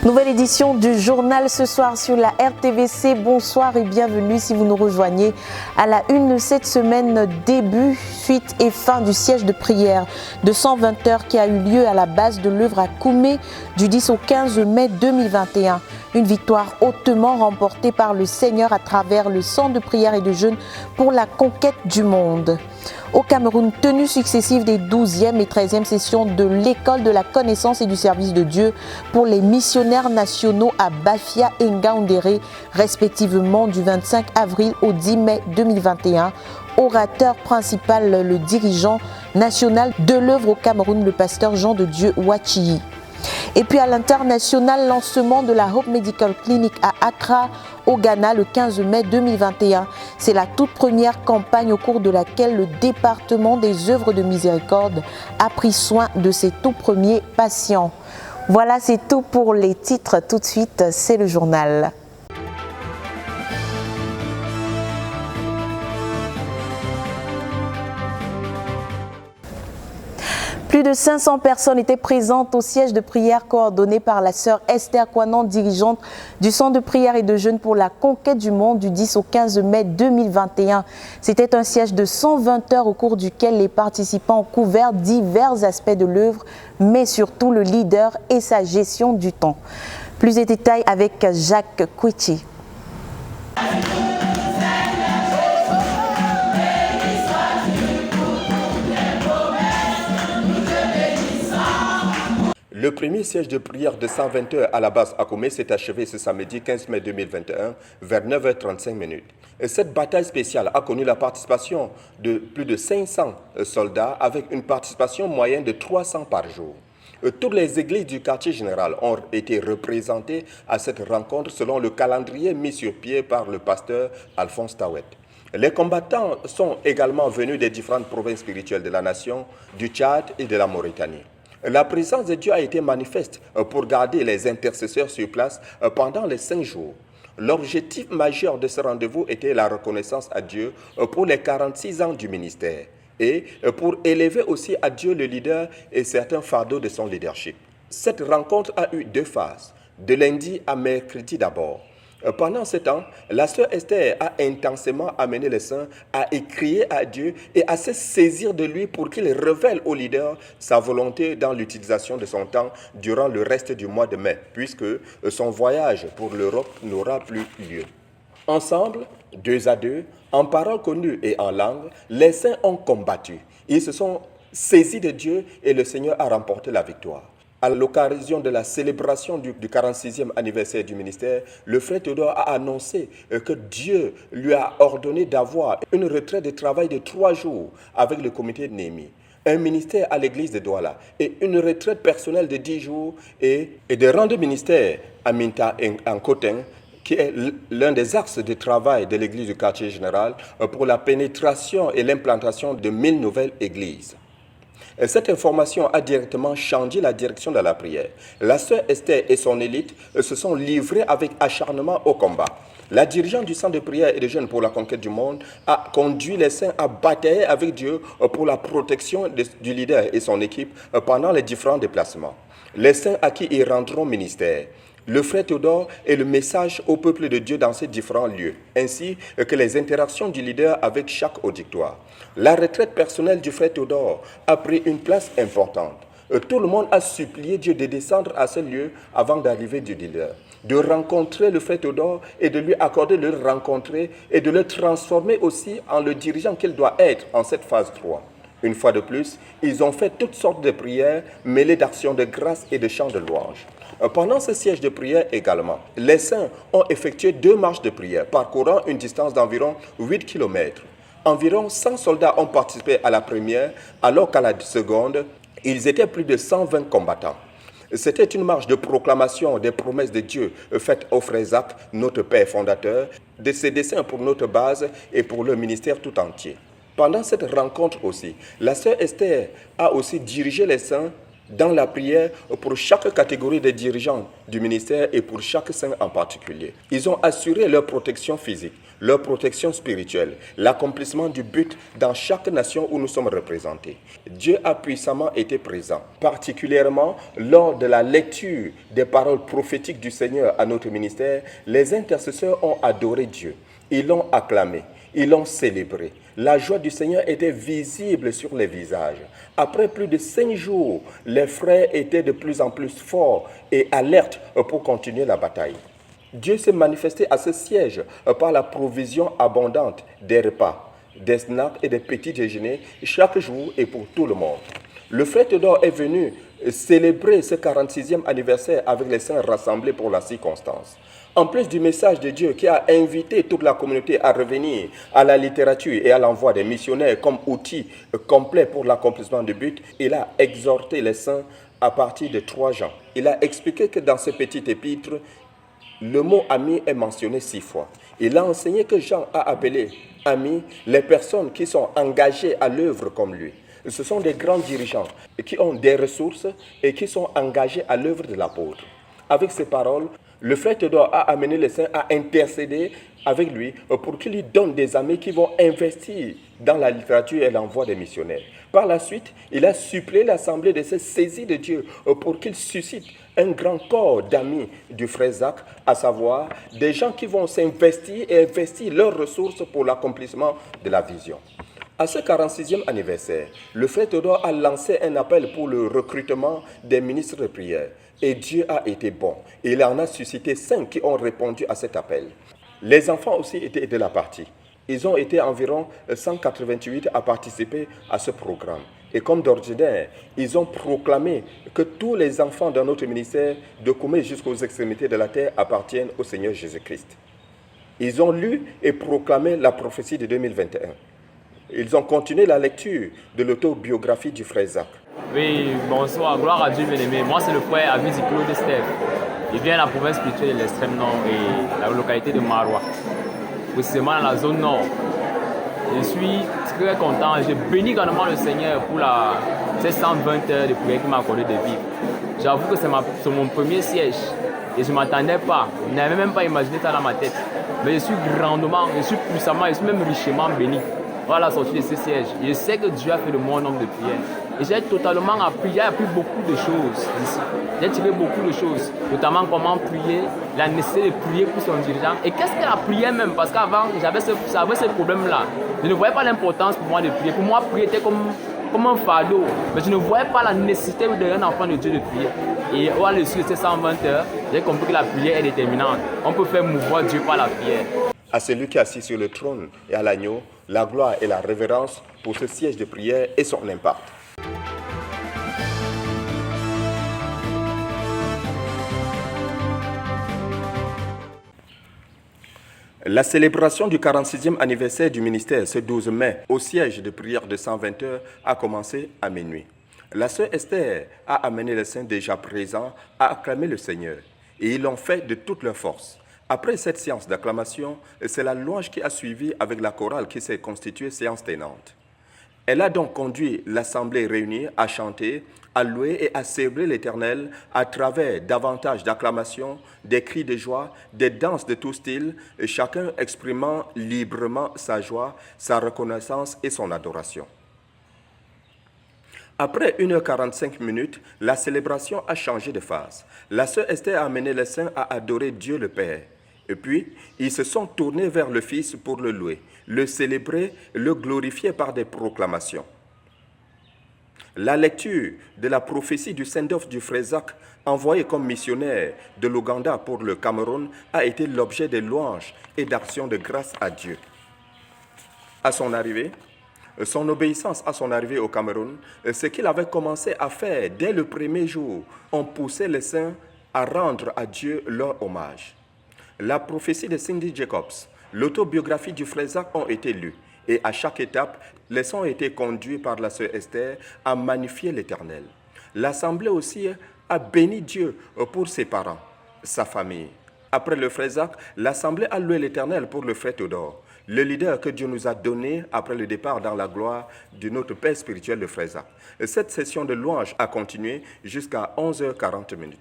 Nouvelle édition du journal ce soir sur la RTVC. Bonsoir et bienvenue si vous nous rejoignez à la une cette semaine, début, suite et fin du siège de prière de 120 heures qui a eu lieu à la base de l'œuvre à Koumé du 10 au 15 mai 2021. Une victoire hautement remportée par le Seigneur à travers le centre de prière et de jeûne pour la conquête du monde. Au Cameroun, tenue successive des 12e et 13e sessions de l'école de la connaissance et du service de Dieu pour les missionnaires nationaux à Bafia et Ngaoundéré, respectivement du 25 avril au 10 mai 2021. Orateur principal, le dirigeant national de l'œuvre au Cameroun, le pasteur Jean de Dieu Ouachii. Et puis à l'international, lancement de la Hope Medical Clinic à Accra, au Ghana, le 15 mai 2021. C'est la toute première campagne au cours de laquelle le département des œuvres de miséricorde a pris soin de ses tout premiers patients. Voilà, c'est tout pour les titres. Tout de suite, c'est le journal. Plus de 500 personnes étaient présentes au siège de prière coordonné par la sœur Esther Kouanan, dirigeante du centre de prière et de jeûne pour la conquête du monde du 10 au 15 mai 2021. C'était un siège de 120 heures au cours duquel les participants ont couvert divers aspects de l'œuvre, mais surtout le leader et sa gestion du temps. Plus de détails avec Jacques Kouichi. Le premier siège de prière de 120 heures à la base à Koumé s'est achevé ce samedi 15 mai 2021 vers 9h35. Cette bataille spéciale a connu la participation de plus de 500 soldats avec une participation moyenne de 300 par jour. Toutes les églises du quartier général ont été représentées à cette rencontre selon le calendrier mis sur pied par le pasteur Alphonse Tawet. Les combattants sont également venus des différentes provinces spirituelles de la nation, du Tchad et de la Mauritanie. La présence de Dieu a été manifeste pour garder les intercesseurs sur place pendant les 5 jours. L'objectif majeur de ce rendez-vous était la reconnaissance à Dieu pour les 46 ans du ministère et pour élever aussi à Dieu le leader et certains fardeaux de son leadership. Cette rencontre a eu 2 phases, de lundi à mercredi d'abord. Pendant ce temps, la sœur Esther a intensément amené les saints à écrier à Dieu et à se saisir de lui pour qu'il révèle au leader sa volonté dans l'utilisation de son temps durant le reste du mois de mai, puisque son voyage pour l'Europe n'aura plus lieu. Ensemble, 2 à 2, en paroles connues et en langue, les saints ont combattu. Ils se sont saisis de Dieu et le Seigneur a remporté la victoire. À l'occasion de la célébration du 46e anniversaire du ministère, le frère Théodore a annoncé que Dieu lui a ordonné d'avoir une retraite de travail de 3 jours avec le comité de Néhémie, un ministère à l'église de Douala et une retraite personnelle de 10 jours et de rendre ministère à Minta en Cotin, qui est l'un des axes de travail de l'église du quartier général pour la pénétration et l'implantation de 1000 nouvelles églises. Cette information a directement changé la direction de la prière. La sœur Esther et son élite se sont livrés avec acharnement au combat. La dirigeante du centre de prière et de jeûne pour la conquête du monde a conduit les saints à batailler avec Dieu pour la protection du leader et son équipe pendant les différents déplacements. Les saints à qui ils rendront ministère. Le frère Théodore est le message au peuple de Dieu dans ces différents lieux, ainsi que les interactions du leader avec chaque auditoire. La retraite personnelle du frère Théodore a pris une place importante. Tout le monde a supplié Dieu de descendre à ce lieu avant d'arriver du leader, de rencontrer le frère Théodore et de lui accorder de le rencontrer et de le transformer aussi en le dirigeant qu'il doit être en cette phase 3. Une fois de plus, ils ont fait toutes sortes de prières mêlées d'actions de grâce et de chants de louange. Pendant ce siège de prière également, les saints ont effectué 2 marches de prière parcourant une distance d'environ 8 km. Environ 100 soldats ont participé à la première, alors qu'à la seconde, ils étaient plus de 120 combattants. C'était une marche de proclamation des promesses de Dieu faites au frère Zach, notre père fondateur, de ses desseins pour notre base et pour le ministère tout entier. Pendant cette rencontre aussi, la sœur Esther a aussi dirigé les saints dans la prière pour chaque catégorie de dirigeants du ministère et pour chaque saint en particulier. Ils ont assuré leur protection physique, leur protection spirituelle, l'accomplissement du but dans chaque nation où nous sommes représentés. Dieu a puissamment été présent, particulièrement lors de la lecture des paroles prophétiques du Seigneur à notre ministère. Les intercesseurs ont adoré Dieu, ils l'ont acclamé, ils l'ont célébré. La joie du Seigneur était visible sur les visages. Après plus de 5 jours, les frères étaient de plus en plus forts et alertes pour continuer la bataille. Dieu s'est manifesté à ce siège par la provision abondante des repas, des snacks et des petits déjeuners chaque jour et pour tout le monde. Le frère Théodore est venu célébrer ce 46e anniversaire avec les saints rassemblés pour la circonstance. En plus du message de Dieu qui a invité toute la communauté à revenir à la littérature et à l'envoi des missionnaires comme outil complet pour l'accomplissement du but, il a exhorté les saints à partir de 3 Jean. Il a expliqué que dans ce petit épître, le mot ami est mentionné 6 fois. Il a enseigné que Jean a appelé amis les personnes qui sont engagées à l'œuvre comme lui. Ce sont des grands dirigeants qui ont des ressources et qui sont engagés à l'œuvre de l'apôtre. Avec ces paroles, le frère Théodore a amené les saints à intercéder avec lui pour qu'il lui donne des amis qui vont investir dans la littérature et l'envoi des missionnaires. Par la suite, il a supplié l'assemblée de se saisir de Dieu pour qu'il suscite un grand corps d'amis du frère Zach, à savoir des gens qui vont s'investir et investir leurs ressources pour l'accomplissement de la vision. À ce 46e anniversaire, le frère Théodore a lancé un appel pour le recrutement des ministres de prière. Et Dieu a été bon. Il en a suscité 5 qui ont répondu à cet appel. Les enfants aussi étaient de la partie. Ils ont été environ 188 à participer à ce programme. Et comme d'ordinaire, ils ont proclamé que tous les enfants dans notre ministère, de Koumé jusqu'aux extrémités de la terre, appartiennent au Seigneur Jésus-Christ. Ils ont lu et proclamé la prophétie de 2021. Ils ont continué la lecture de l'autobiographie du frère Zach. Oui, bonsoir, gloire à Dieu bien-aimé. Moi, c'est le frère Avis Claude Steph. Il vient de la province spirituelle de l'extrême nord et la localité de Marois, précisément dans la zone nord. Je suis très content. Je bénis grandement le Seigneur pour ces 120 heures de prière qu'il m'a accordé de vivre. J'avoue que c'est mon premier siège et je ne m'attendais pas. Je n'avais même pas imaginé ça dans ma tête. Mais je suis grandement, je suis puissamment, je suis même richement béni. Voilà la sortie de ce siège. Je sais que Dieu a fait de moi un homme de prière. Et j'ai totalement appris, j'ai appris beaucoup de choses ici. J'ai tiré beaucoup de choses, notamment comment prier, la nécessité de prier pour son dirigeant. Et qu'est-ce que la prière même? Parce qu'avant, j'avais ce problème-là. Je ne voyais pas l'importance pour moi de prier. Pour moi, prier était comme un fardeau. Mais je ne voyais pas la nécessité d'un enfant de Dieu de prier. Et à l'issue de ces 120 heures, j'ai compris que la prière est déterminante. On peut faire mouvoir Dieu par la prière. À celui qui est assis sur le trône et à l'agneau, la gloire et la révérence pour ce siège de prière et son impact. La célébration du 46e anniversaire du ministère ce 12 mai au siège de prière de 120 heures a commencé à minuit. La sœur Esther a amené les saints déjà présents à acclamer le Seigneur et ils l'ont fait de toute leur force. Après cette séance d'acclamation, c'est la louange qui a suivi avec la chorale qui s'est constituée séance tenante. Elle a donc conduit l'assemblée réunie à chanter, à louer et à célébrer l'Éternel à travers davantage d'acclamations, des cris de joie, des danses de tout style, chacun exprimant librement sa joie, sa reconnaissance et son adoration. Après 1h45, la célébration a changé de phase. La sœur Esther a amené les saints à adorer Dieu le Père. Et puis, ils se sont tournés vers le Fils pour le louer, le célébrer, le glorifier par des proclamations. La lecture de la prophétie du send-off du frère Zach, envoyé comme missionnaire de l'Ouganda pour le Cameroun, a été l'objet de louanges et d'actions de grâce à Dieu. À son arrivée, son obéissance à son arrivée au Cameroun, ce qu'il avait commencé à faire dès le premier jour, ont poussé les saints à rendre à Dieu leur hommage. La prophétie de Cindy Jacobs, l'autobiographie du frère Zach ont été lues et à chaque étape, les saints ont été conduits par la sœur Esther à magnifier l'Éternel. L'assemblée aussi a béni Dieu pour ses parents, sa famille. Après le frère Zach, l'assemblée a loué l'Éternel pour le frère Théodore. le leader que Dieu nous a donné après le départ dans la gloire de notre Père spirituel, le frère Zach. Cette session de louange a continué jusqu'à 11h40.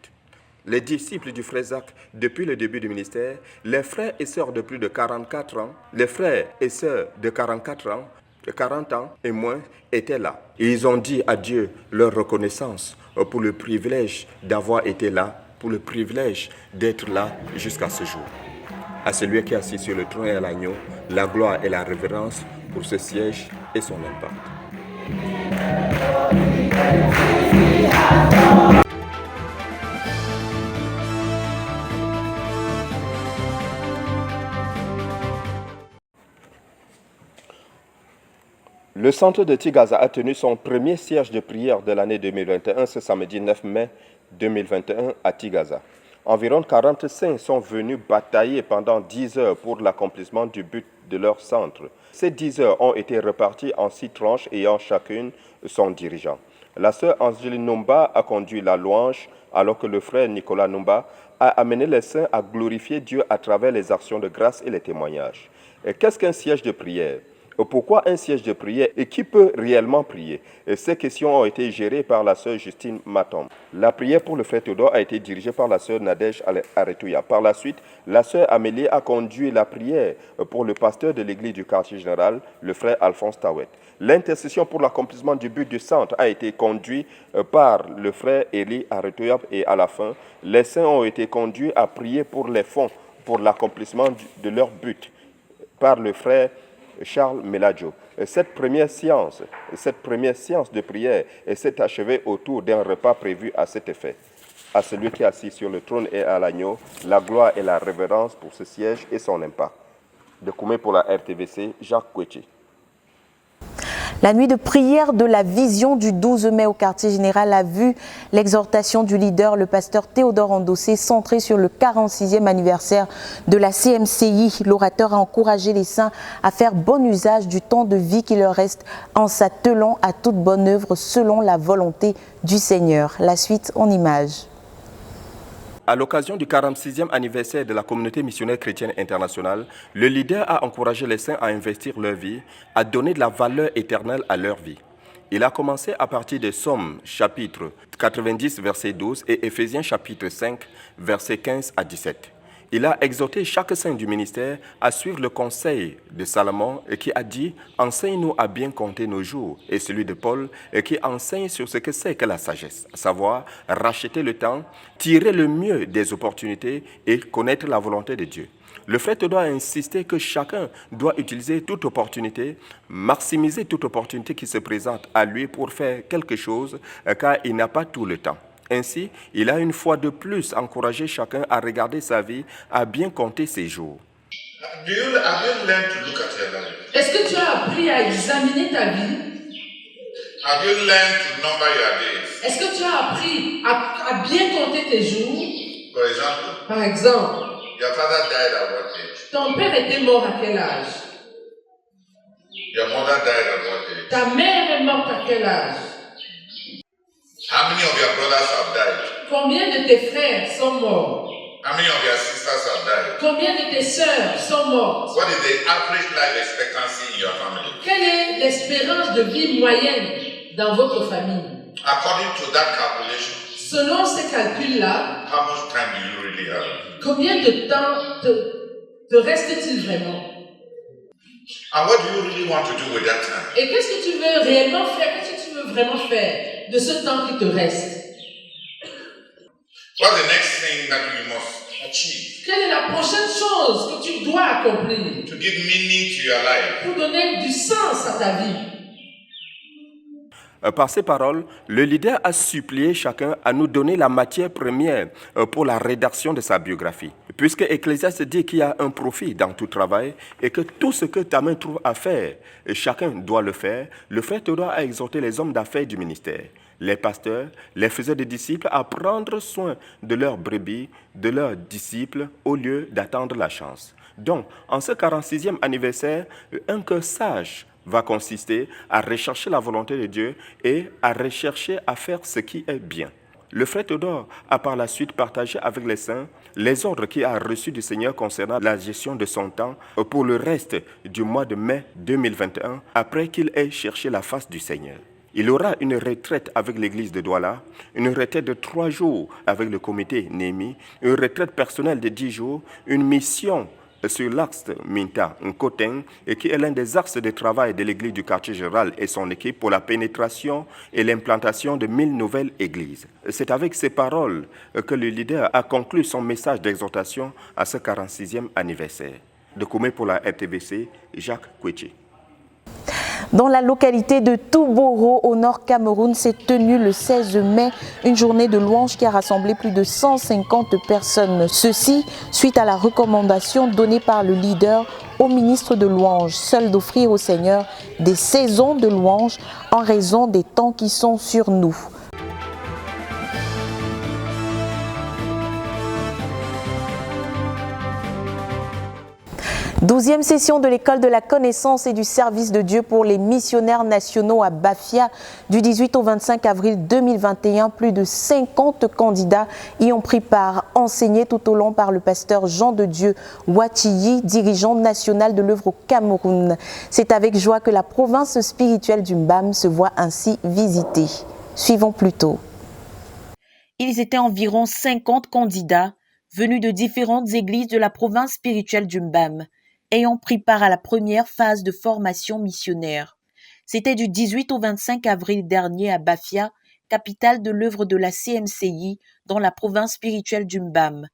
Les disciples du frère Zach, depuis le début du ministère, les frères et sœurs de plus de 44 ans, les frères et sœurs de 44 ans, de 40 ans et moins étaient là. Et ils ont dit à Dieu leur reconnaissance pour le privilège d'avoir été là, pour le privilège d'être là jusqu'à ce jour. À celui qui est assis sur le trône et à l'agneau, la gloire et la révérence pour ce siège et son impact. Le centre de Tigaza a tenu son premier siège de prière de l'année 2021 ce samedi 9 mai 2021 à Tigaza. Environ 45 sont venus batailler pendant 10 heures pour l'accomplissement du but de leur centre. Ces 10 heures ont été reparties en 6 tranches ayant chacune son dirigeant. La sœur Angéline Numba a conduit la louange alors que le frère Nicolas Numba a amené les saints à glorifier Dieu à travers les actions de grâce et les témoignages. Et qu'est-ce qu'un siège de prière ? Pourquoi un siège de prière et qui peut réellement prier? Ces questions ont été gérées par la sœur Justine Matom. La prière pour le frère Théodore a été dirigée par la sœur Nadège Aretouya. Par la suite, la sœur Amélie a conduit la prière pour le pasteur de l'église du quartier général, le frère Alphonse Tawet. L'intercession pour l'accomplissement du but du centre a été conduite par le frère Élie Aretouya et à la fin, les saints ont été conduits à prier pour les fonds pour l'accomplissement de leur but par le frère Charles Meladjo. Cette première séance de prière s'est achevée autour d'un repas prévu à cet effet. À celui qui est assis sur le trône et à l'agneau, la gloire et la révérence pour ce siège et son impact. De Koumé pour la RTVC, Jacques Kouechi. La nuit de prière de la vision du 12 mai au quartier général a vu l'exhortation du leader, le pasteur Théodore Andossé, centrée sur le 46e anniversaire de la CMCI. L'orateur a encouragé les saints à faire bon usage du temps de vie qui leur reste en s'attelant à toute bonne œuvre selon la volonté du Seigneur. La suite en images. À l'occasion du 46e anniversaire de la communauté missionnaire chrétienne internationale, le leader a encouragé les saints à investir leur vie, à donner de la valeur éternelle à leur vie. Il a commencé à partir de Somme, chapitre 90, verset 12, et Éphésiens, chapitre 5, verset 15 à 17. Il a exhorté chaque saint du ministère à suivre le conseil de Salomon qui a dit « Enseigne-nous à bien compter nos jours » et celui de Paul qui enseigne sur ce que c'est que la sagesse, à savoir racheter le temps, tirer le mieux des opportunités et connaître la volonté de Dieu. Le frère doit insister que chacun doit utiliser toute opportunité, maximiser toute opportunité qui se présente à lui pour faire quelque chose car il n'a pas tout le temps. Ainsi, il a une fois de plus encouragé chacun à regarder sa vie, à bien compter ses jours. Est-ce que tu as appris à examiner ta vie? Est-ce que tu as appris à bien compter tes jours? Par exemple, ton père était mort à quel âge? Ta mère est morte à quel âge? How many of your brothers have died? Combien de tes frères sont morts? How many of your sisters have died? Combien de tes sœurs sont mortes? What is the average life expectancy in your family? Quelle est l'espérance de vie moyenne dans votre famille? According to that calculation, selon ces calculs-là, how much time do you really have? Combien de temps te reste-t-il vraiment? And what do you really want to do with that time? Et qu'est-ce que tu veux réellement faire? Qu'est-ce que tu veux vraiment faire de ce temps qui te reste? What's the next thing that you must achieve? Quelle est la prochaine chose que tu dois accomplir to give meaning to your life? Pour donner du sens à ta vie? Par ces paroles, le leader a supplié chacun à nous donner la matière première pour la rédaction de sa biographie. Puisque Ecclésiaste dit qu'il y a un profit dans tout travail et que tout ce que ta main trouve à faire, chacun doit le faire, le frère Théodore a exhorté les hommes d'affaires du ministère, les pasteurs, les faiseurs de disciples à prendre soin de leurs brebis, de leurs disciples, au lieu d'attendre la chance. Donc, en ce 46e anniversaire, un cœur sage va consister à rechercher la volonté de Dieu et à rechercher à faire ce qui est bien. Le frère Théodore a par la suite partagé avec les saints les ordres qu'il a reçus du Seigneur concernant la gestion de son temps pour le reste du mois de mai 2021 après qu'il ait cherché la face du Seigneur. Il aura une retraite avec l'église de Douala, une retraite de 3 jours avec le comité Némi, une retraite personnelle de 10 jours, une mission sur l'axe Minta Nkoteng, et qui est l'un des axes de travail de l'église du quartier général et son équipe pour la pénétration et l'implantation de 1000 nouvelles églises. C'est avec ces paroles que le leader a conclu son message d'exhortation à ce 46e anniversaire. De Koumé pour la RTVC, Jacques Kouechi. Dans la localité de Touboro, au nord Cameroun, s'est tenue le 16 mai une journée de louange qui a rassemblé plus de 150 personnes. Ceci suite à la recommandation donnée par le leader au ministre de louange, seul d'offrir au Seigneur des saisons de louange en raison des temps qui sont sur nous. Douzième session de l'école de la connaissance et du service de Dieu pour les missionnaires nationaux à Bafia du 18 au 25 avril 2021. Plus de 50 candidats y ont pris part, enseignés tout au long par le pasteur Jean de Dieu Wachiyi, dirigeant national de l'œuvre au Cameroun. C'est avec joie que la province spirituelle du Mbam se voit ainsi visitée. Suivons plutôt. Ils étaient environ 50 candidats venus de différentes églises de la province spirituelle du Mbam, ayant pris part à la première phase de formation missionnaire. C'était du 18 au 25 avril dernier à Bafia, capitale de l'œuvre de la CMCI dans la province spirituelle du Mbam.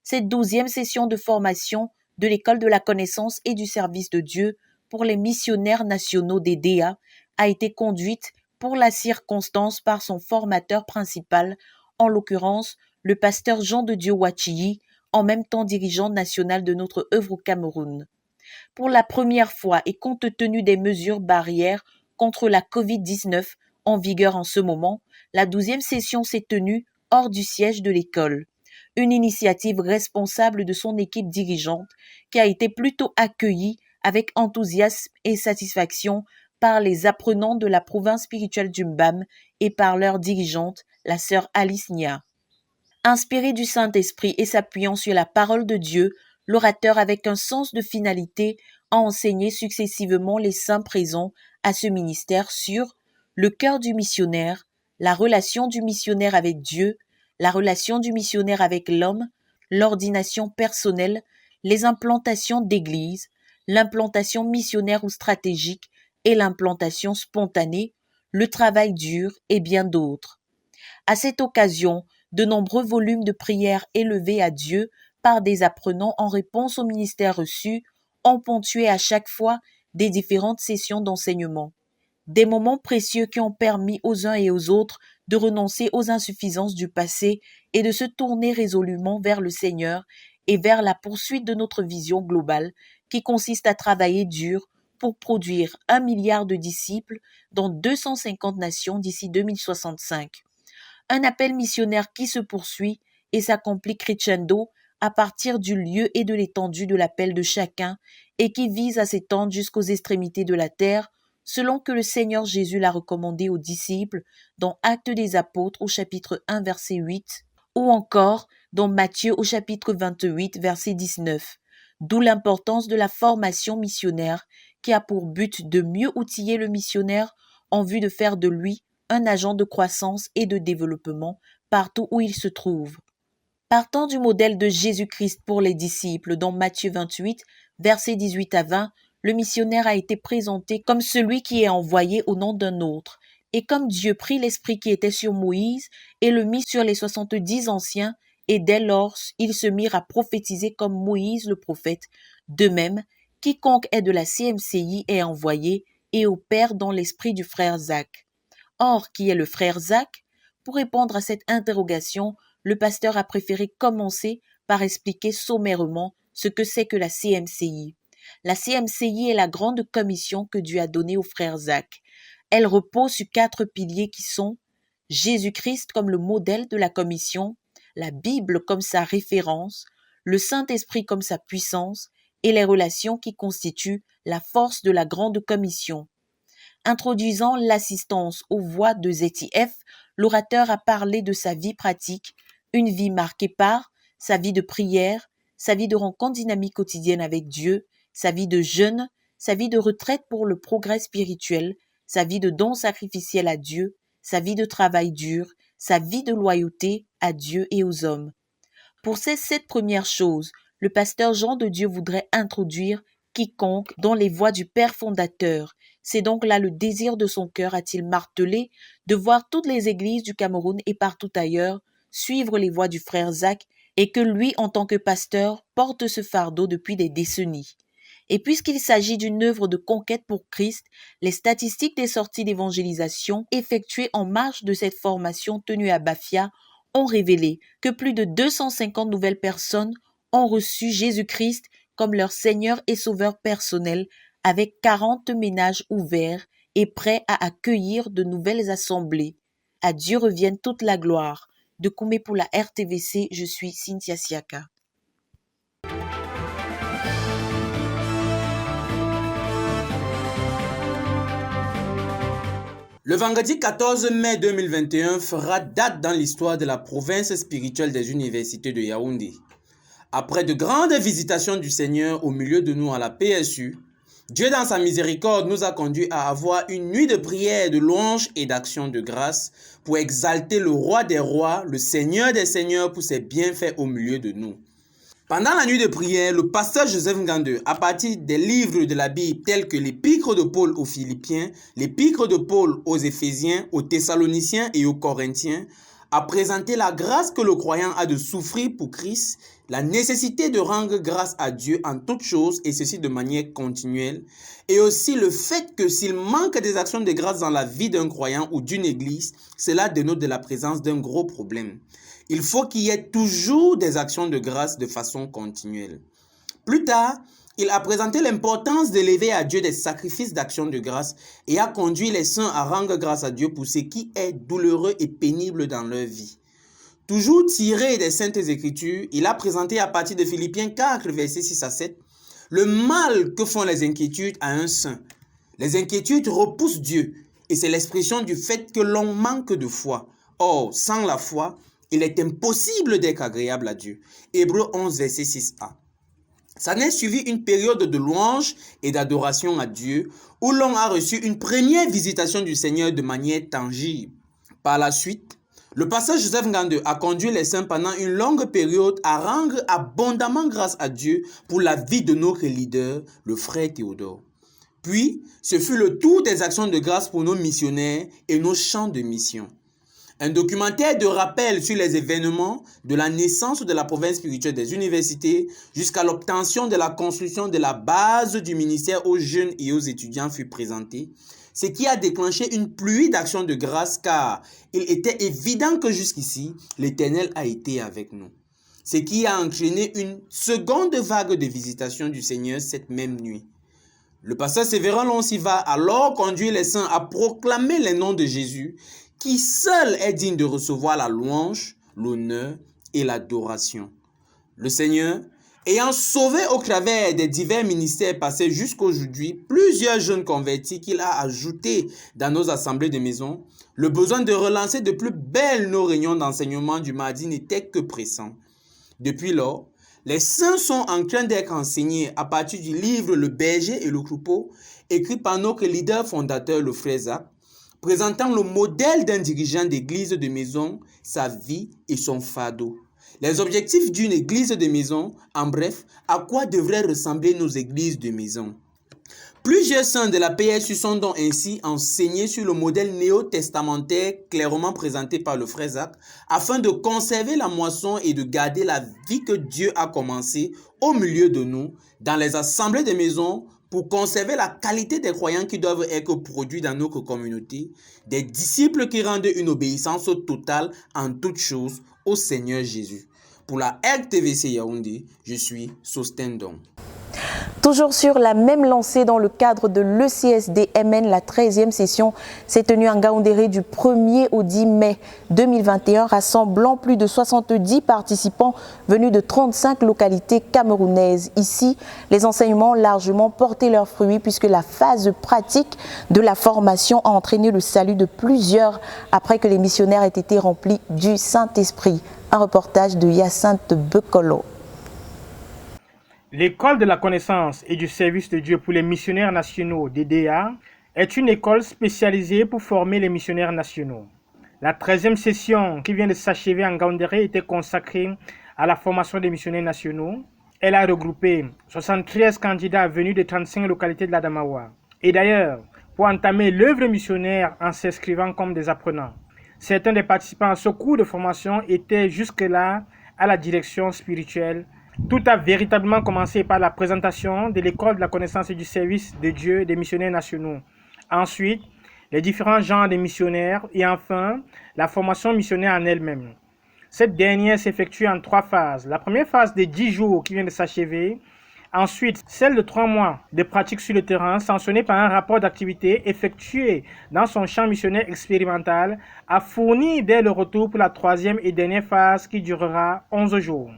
Cette 12e session de formation de l'école de la connaissance et du service de Dieu pour les missionnaires nationaux des DA a été conduite pour la circonstance par son formateur principal, en l'occurrence le pasteur Jean de Dieu Wachiyi, en même temps dirigeant national de notre œuvre au Cameroun. Pour la première fois et compte tenu des mesures barrières contre la Covid-19 en vigueur en ce moment, la 12e session s'est tenue hors du siège de l'école. Une initiative responsable de son équipe dirigeante qui a été plutôt accueillie avec enthousiasme et satisfaction par les apprenants de la province spirituelle du Mbam et par leur dirigeante, la sœur Alice Nia. Inspiré du Saint-Esprit et s'appuyant sur la parole de Dieu, l'orateur, avec un sens de finalité, a enseigné successivement les saints présents à ce ministère sur le cœur du missionnaire, la relation du missionnaire avec Dieu, la relation du missionnaire avec l'homme, l'ordination personnelle, les implantations d'églises, l'implantation missionnaire ou stratégique et l'implantation spontanée, le travail dur et bien d'autres. À cette occasion, de nombreux volumes de prières élevés à Dieu par des apprenants en réponse au ministère reçu ont ponctué à chaque fois des différentes sessions d'enseignement. Des moments précieux qui ont permis aux uns et aux autres de renoncer aux insuffisances du passé et de se tourner résolument vers le Seigneur et vers la poursuite de notre vision globale qui consiste à travailler dur pour produire 1 milliard de disciples dans 250 nations d'ici 2065. Un appel missionnaire qui se poursuit et s'accomplit crescendo à partir du lieu et de l'étendue de l'appel de chacun et qui vise à s'étendre jusqu'aux extrémités de la terre, selon que le Seigneur Jésus l'a recommandé aux disciples dans Actes des Apôtres au chapitre 1 verset 8 ou encore dans Matthieu au chapitre 28 verset 19. D'où l'importance de la formation missionnaire qui a pour but de mieux outiller le missionnaire en vue de faire de lui un agent de croissance et de développement partout où il se trouve. Partant du modèle de Jésus-Christ pour les disciples dans Matthieu 28, versets 18 à 20, le missionnaire a été présenté comme celui qui est envoyé au nom d'un autre. Et comme Dieu prit l'esprit qui était sur Moïse et le mit sur les 70 anciens, et dès lors ils se mirent à prophétiser comme Moïse le prophète. De même, quiconque est de la CMCI est envoyé et opère dans l'esprit du frère Zach. Or, qui est le frère Zach? Pour répondre à cette interrogation, le pasteur a préféré commencer par expliquer sommairement ce que c'est que la CMCI. La CMCI est la grande commission que Dieu a donnée au frère Zach. Elle repose sur 4 piliers qui sont Jésus-Christ comme le modèle de la commission, la Bible comme sa référence, le Saint-Esprit comme sa puissance et les relations qui constituent la force de la grande commission. Introduisant l'assistance aux voix de ZTF, l'orateur a parlé de sa vie pratique, une vie marquée par sa vie de prière, sa vie de rencontre dynamique quotidienne avec Dieu, sa vie de jeûne, sa vie de retraite pour le progrès spirituel, sa vie de don sacrificiel à Dieu, sa vie de travail dur, sa vie de loyauté à Dieu et aux hommes. Pour ces 7 premières choses, le pasteur Jean de Dieu voudrait introduire quiconque dans les voies du Père fondateur. C'est donc là le désir de son cœur, a-t-il martelé, de voir toutes les églises du Cameroun et partout ailleurs suivre les voies du frère Zach et que lui, en tant que pasteur, porte ce fardeau depuis des décennies. Et puisqu'il s'agit d'une œuvre de conquête pour Christ, les statistiques des sorties d'évangélisation effectuées en marge de cette formation tenue à Bafia ont révélé que plus de 250 nouvelles personnes ont reçu Jésus-Christ comme leur Seigneur et Sauveur personnel, avec 40 ménages ouverts et prêts à accueillir de nouvelles assemblées. À Dieu revienne toute la gloire. De Koumé pour la RTVC, je suis Cynthia Siaka. Le vendredi 14 mai 2021 fera date dans l'histoire de la province spirituelle des universités de Yaoundé. Après de grandes visitations du Seigneur au milieu de nous à la PSU, Dieu dans sa miséricorde nous a conduits à avoir une nuit de prière, de louange et d'action de grâce pour exalter le roi des rois, le Seigneur des seigneurs pour ses bienfaits au milieu de nous. Pendant la nuit de prière, le pasteur Joseph Ngandeu, à partir des livres de la Bible tels que l'épître de Paul aux Philippiens, l'épître de Paul aux Éphésiens, aux Thessaloniciens et aux Corinthiens, a présenté la grâce que le croyant a de souffrir pour Christ, la nécessité de rendre grâce à Dieu en toutes choses et ceci de manière continuelle, et aussi le fait que s'il manque des actions de grâce dans la vie d'un croyant ou d'une église, cela dénote de la présence d'un gros problème. Il faut qu'il y ait toujours des actions de grâce de façon continuelle. Plus tard, il a présenté l'importance d'élever à Dieu des sacrifices d'action de grâce et a conduit les saints à rendre grâce à Dieu pour ce qui est douloureux et pénible dans leur vie. Toujours tiré des Saintes Écritures, il a présenté à partir de Philippiens 4, versets 6 à 7, le mal que font les inquiétudes à un saint. Les inquiétudes repoussent Dieu et c'est l'expression du fait que l'on manque de foi. Or, sans la foi, il est impossible d'être agréable à Dieu. Hébreux 11, verset 6a. Ça n'est suivi une période de louange et d'adoration à Dieu où l'on a reçu une première visitation du Seigneur de manière tangible. Par la suite, le pasteur Joseph Ngandeu a conduit les saints pendant une longue période à rendre abondamment grâce à Dieu pour la vie de notre leader, le frère Théodore. Puis, ce fut le tour des actions de grâce pour nos missionnaires et nos champs de mission. Un documentaire de rappel sur les événements de la naissance de la province spirituelle des universités jusqu'à l'obtention de la construction de la base du ministère aux jeunes et aux étudiants fut présenté, ce qui a déclenché une pluie d'actions de grâce car il était évident que jusqu'ici, l'Éternel a été avec nous. Ce qui a entraîné une seconde vague de visitation du Seigneur cette même nuit. Le pasteur Sévérin Lonsiva a alors conduit les saints à proclamer les noms de Jésus qui seul est digne de recevoir la louange, l'honneur et l'adoration. Le Seigneur, ayant sauvé au travers des divers ministères passés jusqu'aujourd'hui plusieurs jeunes convertis qu'il a ajoutés dans nos assemblées de maison, le besoin de relancer de plus belles nos réunions d'enseignement du mardi n'était que pressant. Depuis lors, les saints sont en train d'être enseignés à partir du livre Le berger et le troupeau, écrit par notre leader fondateur, le frère Zach, présentant le modèle d'un dirigeant d'église de maison, sa vie et son fardeau. Les objectifs d'une église de maison, en bref, à quoi devraient ressembler nos églises de maison. Plusieurs saints de la PSU sont donc ainsi enseignés sur le modèle néo-testamentaire clairement présenté par le frère Zach, afin de conserver la moisson et de garder la vie que Dieu a commencée au milieu de nous, dans les assemblées de maison, pour conserver la qualité des croyants qui doivent être produits dans notre communauté, des disciples qui rendent une obéissance totale en toutes choses au Seigneur Jésus. Pour la RTVC Yaoundé, je suis Sostendon. Toujours sur la même lancée dans le cadre de l'ECSD-MN, la 13e session s'est tenue en Ngaoundéré du 1er au 10 mai 2021, rassemblant plus de 70 participants venus de 35 localités camerounaises. Ici, les enseignements ont largement porté leurs fruits puisque la phase pratique de la formation a entraîné le salut de plusieurs après que les missionnaires aient été remplis du Saint-Esprit. Un reportage de Hyacinthe Bekolo. L'école de la connaissance et du service de Dieu pour les missionnaires nationaux DDA est une école spécialisée pour former les missionnaires nationaux. La 13e session qui vient de s'achever en Ngaoundéré était consacrée à la formation des missionnaires nationaux. Elle a regroupé 73 candidats venus de 35 localités de l'Adamawa. Et d'ailleurs, pour entamer l'œuvre missionnaire en s'inscrivant comme des apprenants. Certains des participants à ce cours de formation étaient jusque-là à la direction spirituelle. Tout a véritablement commencé par la présentation de l'école de la connaissance et du service de Dieu des missionnaires nationaux. Ensuite, les différents genres de missionnaires et enfin, la formation missionnaire en elle-même. Cette dernière s'effectue en 3 phases. La première phase de 10 jours qui vient de s'achever. Ensuite, celle de 3 mois de pratique sur le terrain, sanctionnée par un rapport d'activité effectué dans son champ missionnaire expérimental, a fourni dès le retour pour la 3e et dernière phase qui durera 11 jours.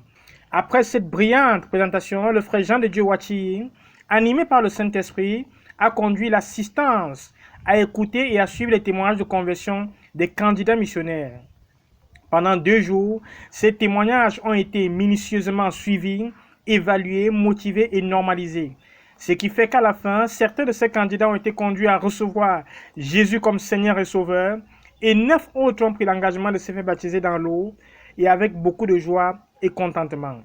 Après cette brillante présentation, le frère Jean de Dieu Wachi, animé par le Saint-Esprit, a conduit l'assistance à écouter et à suivre les témoignages de conversion des candidats missionnaires. Pendant 2 jours, ces témoignages ont été minutieusement suivis, évalués, motivés et normalisés. Ce qui fait qu'à la fin, certains de ces candidats ont été conduits à recevoir Jésus comme Seigneur et Sauveur, et 9 autres ont pris l'engagement de se faire baptiser dans l'eau, et avec beaucoup de joie et contentement.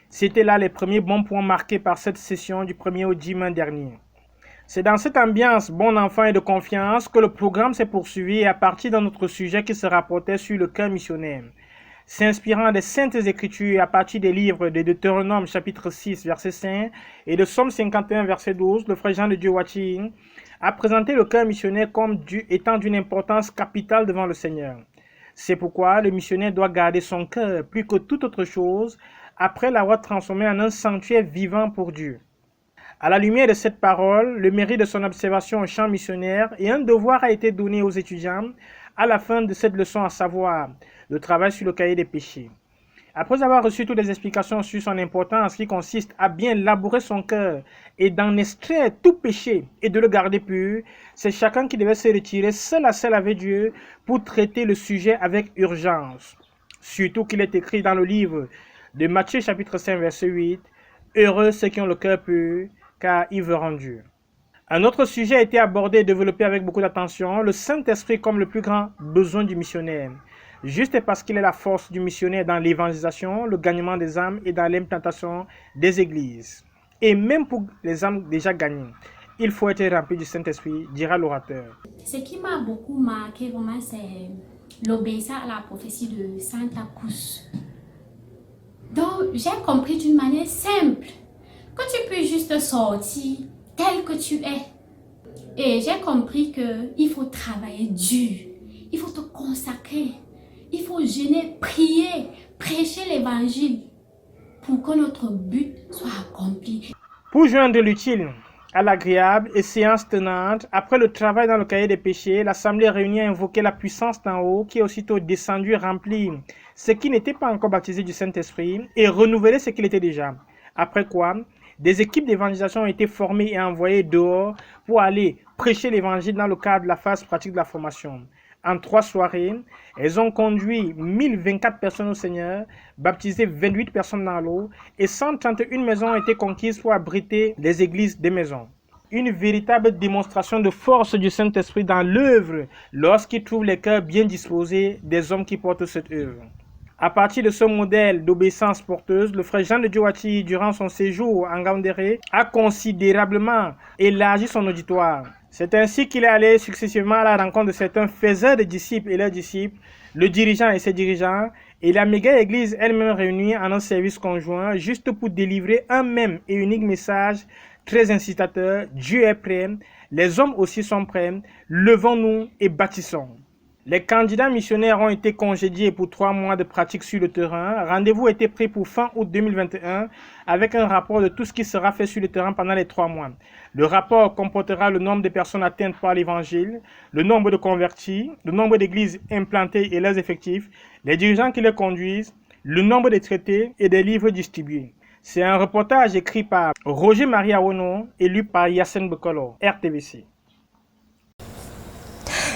C'était là les premiers bons points marqués par cette session du 1er au 10 mai dernier. C'est dans cette ambiance bon enfant et de confiance que le programme s'est poursuivi et à partir de notre sujet qui se rapportait sur le cœur missionnaire. S'inspirant des Saintes Écritures à partir des livres de Deutéronome chapitre 6 verset 5 et de Somme 51 verset 12, le frère Jean de Dieu Wachi a présenté le cœur missionnaire comme étant d'une importance capitale devant le Seigneur. C'est pourquoi le missionnaire doit garder son cœur plus que toute autre chose après l'avoir transformé en un sanctuaire vivant pour Dieu. À la lumière de cette parole, le mérite de son observation au champ missionnaire et un devoir a été donné aux étudiants à la fin de cette leçon, à savoir le travail sur le cahier des péchés. Après avoir reçu toutes les explications sur son importance qui consiste à bien labourer son cœur et d'en extraire tout péché et de le garder pur, c'est chacun qui devait se retirer seul à seul avec Dieu pour traiter le sujet avec urgence. Surtout qu'il est écrit dans le livre de Matthieu chapitre 5 verset 8, « Heureux ceux qui ont le cœur pur, car ils verront Dieu. » Un autre sujet a été abordé et développé avec beaucoup d'attention, le Saint-Esprit comme le plus grand besoin du missionnaire. Juste parce qu'il est la force du missionnaire dans l'évangélisation, le gagnement des âmes et dans l'implantation des églises. Et même pour les âmes déjà gagnées, il faut être rempli du Saint-Esprit, dira l'orateur. Ce qui m'a beaucoup marqué vraiment, c'est l'obéissance à la prophétie de Santa Cruz. Donc, j'ai compris d'une manière simple que tu peux juste sortir tel que tu es. Et j'ai compris qu'il faut travailler dur, il faut te consacrer. Il faut jeûner, prier, prêcher l'évangile pour que notre but soit accompli. Pour joindre l'utile à l'agréable et séance tenante, après le travail dans le cahier des péchés, l'Assemblée réunie a invoqué la puissance d'en haut qui est aussitôt descendue remplir ce qui n'était pas encore baptisé du Saint-Esprit et renouveler ce qu'il était déjà. Après quoi, des équipes d'évangélisation ont été formées et envoyées dehors pour aller prêcher l'évangile dans le cadre de la phase pratique de la formation. En 3 soirées, elles ont conduit 1024 personnes au Seigneur, baptisé 28 personnes dans l'eau et 131 maisons ont été conquises pour abriter les églises des maisons. Une véritable démonstration de force du Saint-Esprit dans l'œuvre lorsqu'il trouve les cœurs bien disposés des hommes qui portent cette œuvre. À partir de ce modèle d'obéissance porteuse, le frère Jean de Dieu Wachi, durant son séjour en Ngaoundéré, a considérablement élargi son auditoire. C'est ainsi qu'il est allé successivement à la rencontre de certains faiseurs de disciples et leurs disciples, le dirigeant et ses dirigeants, et la méga église elle-même réunie en un service conjoint, juste pour délivrer un même et unique message très incitateur. Dieu est prêt, les hommes aussi sont prêts, levons-nous et bâtissons. Les candidats missionnaires ont été congédiés pour 3 mois de pratique sur le terrain. Rendez-vous a été pris pour fin août 2021 avec un rapport de tout ce qui sera fait sur le terrain pendant les 3 mois. Le rapport comportera le nombre de personnes atteintes par l'évangile, le nombre de convertis, le nombre d'églises implantées et leurs effectifs, les dirigeants qui les conduisent, le nombre de traités et des livres distribués. C'est un reportage écrit par Roger Marie Awono et lu par Yassine Bekolo, RTVC.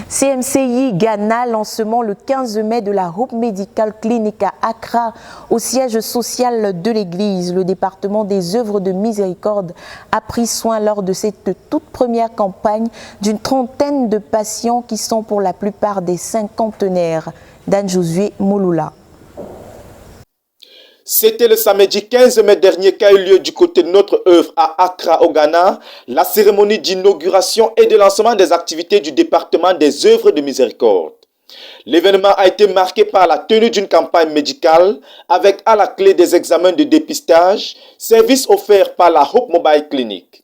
CMCI Ghana, lancement le 15 mai de la Hope Medical Clinic à Accra, au siège social de l'Église. Le département des œuvres de miséricorde a pris soin lors de cette toute première campagne d'une trentaine de patients qui sont pour la plupart des cinquantenaires. Dan Josué Mouloula. C'était le samedi 15 mai dernier qu'a eu lieu du côté de notre œuvre à Accra au Ghana, la cérémonie d'inauguration et de lancement des activités du département des œuvres de miséricorde. L'événement a été marqué par la tenue d'une campagne médicale avec à la clé des examens de dépistage, service offert par la Hope Mobile Clinic.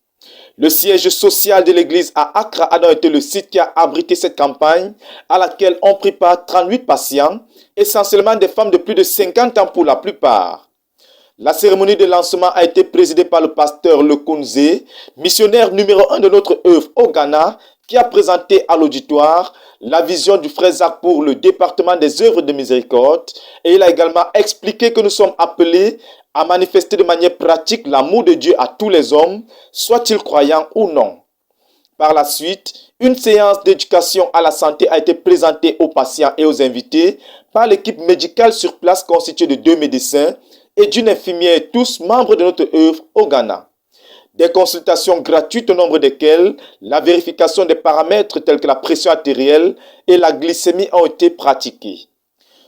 Le siège social de l'église à Accra a donc été le site qui a abrité cette campagne à laquelle ont pris part 38 patients, essentiellement des femmes de plus de 50 ans pour la plupart. La cérémonie de lancement a été présidée par le pasteur Lekunze, missionnaire numéro 1 de notre œuvre au Ghana, qui a présenté à l'auditoire la vision du frère Zach pour le département des œuvres de miséricorde, et il a également expliqué que nous sommes appelés à manifester de manière pratique l'amour de Dieu à tous les hommes, soient-ils croyants ou non. Par la suite, une séance d'éducation à la santé a été présentée aux patients et aux invités par l'équipe médicale sur place constituée de 2 médecins et d'une infirmière, tous membres de notre œuvre au Ghana. Des consultations gratuites au nombre desquelles la vérification des paramètres tels que la pression artérielle et la glycémie ont été pratiquées.